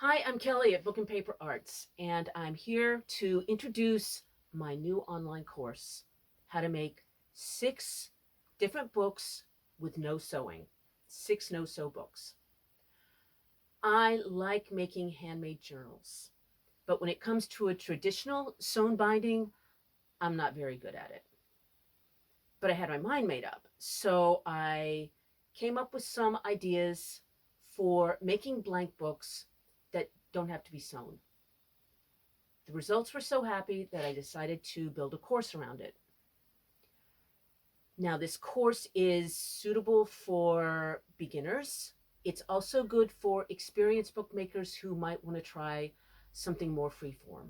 Hi, I'm Kelly at Book and Paper Arts, and I'm here to introduce my new online course, How to Make 6 Different Books with No Sewing. 6 no-sew books. I like making handmade journals, but when it comes to a traditional sewn binding, I'm not very good at it. But I had my mind made up, so I came up with some ideas for making blank books that don't have to be sewn. The results were so happy that I decided to build a course around it. Now, this course is suitable for beginners. It's also good for experienced bookmakers who might want to try something more freeform.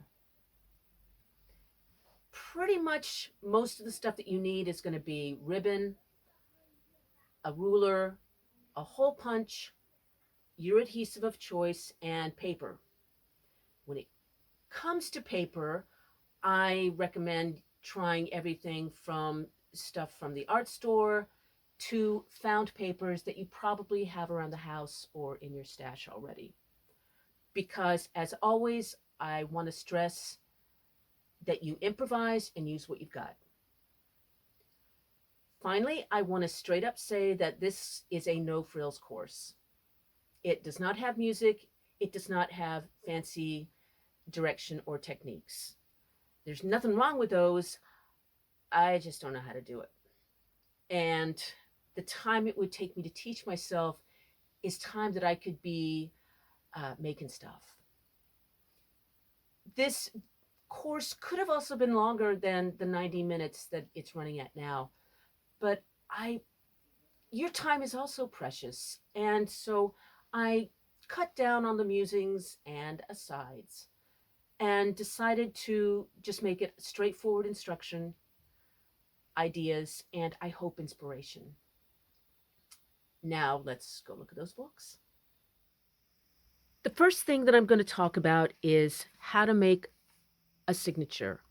Pretty much most of the stuff that you need is going to be ribbon, a ruler, a hole punch, your adhesive of choice, and paper. When it comes to paper, I recommend trying everything from stuff from the art store to found papers that you probably have around the house or in your stash already. Because, as always, I want to stress that you improvise and use what you've got. Finally, I want to straight up say that this is a no frills course. It does not have music, it does not have fancy direction or techniques. There's nothing wrong with those. I just don't know how to do it. And the time it would take me to teach myself is time that I could be making stuff. This course could have also been longer than the 90 minutes that it's running at now, but your time is also precious. And so I cut down on the musings and asides and decided to just make it straightforward instruction, ideas, and I hope inspiration. Now let's go look at those books. The first thing that I'm going to talk about is how to make a signature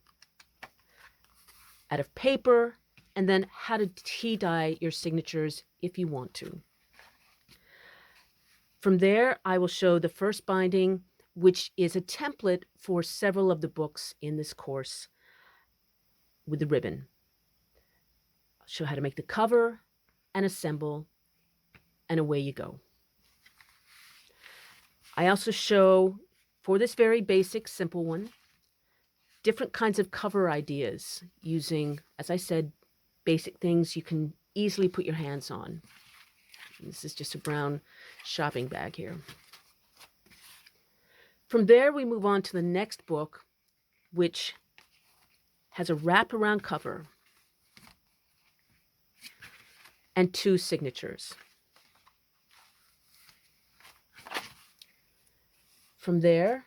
out of paper, and then how to tea dye your signatures if you want to. From there, I will show the first binding, which is a template for several of the books in this course with the ribbon. I'll show how to make the cover and assemble, and away you go. I also show, for this very basic, simple one, different kinds of cover ideas using, as I said, basic things you can easily put your hands on. This is just a brown shopping bag here. From there, we move on to the next book, which has a wraparound cover and 2 signatures. From there,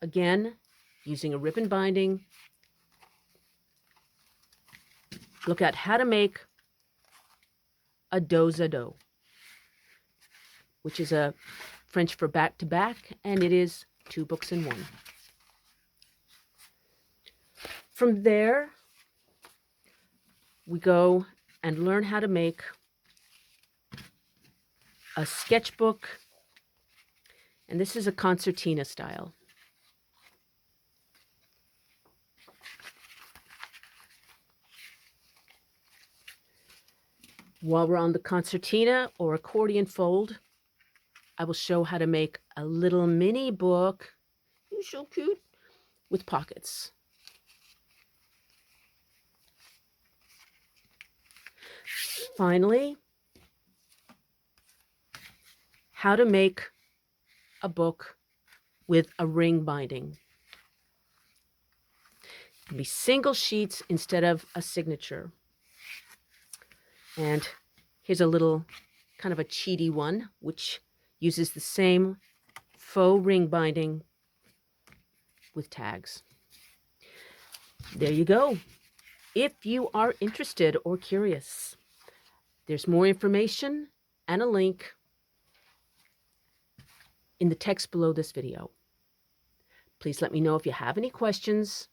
again, using a ribbon binding, look at how to make a dos à dos, which is a French for back to back, and it is 2 books in 1. From there, we go and learn how to make a sketchbook, and this is a concertina style. While we're on the concertina or accordion fold, I will show how to make a little mini book, you're so cute, with pockets. Finally, how to make a book with a ring binding. It can be single sheets instead of a signature. And here's a little kind of a cheaty one, which uses the same faux ring binding with tags. There you go. If you are interested or curious, there's more information and a link in the text below this video. Please let me know if you have any questions,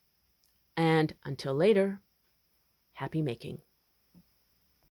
and until later, happy making.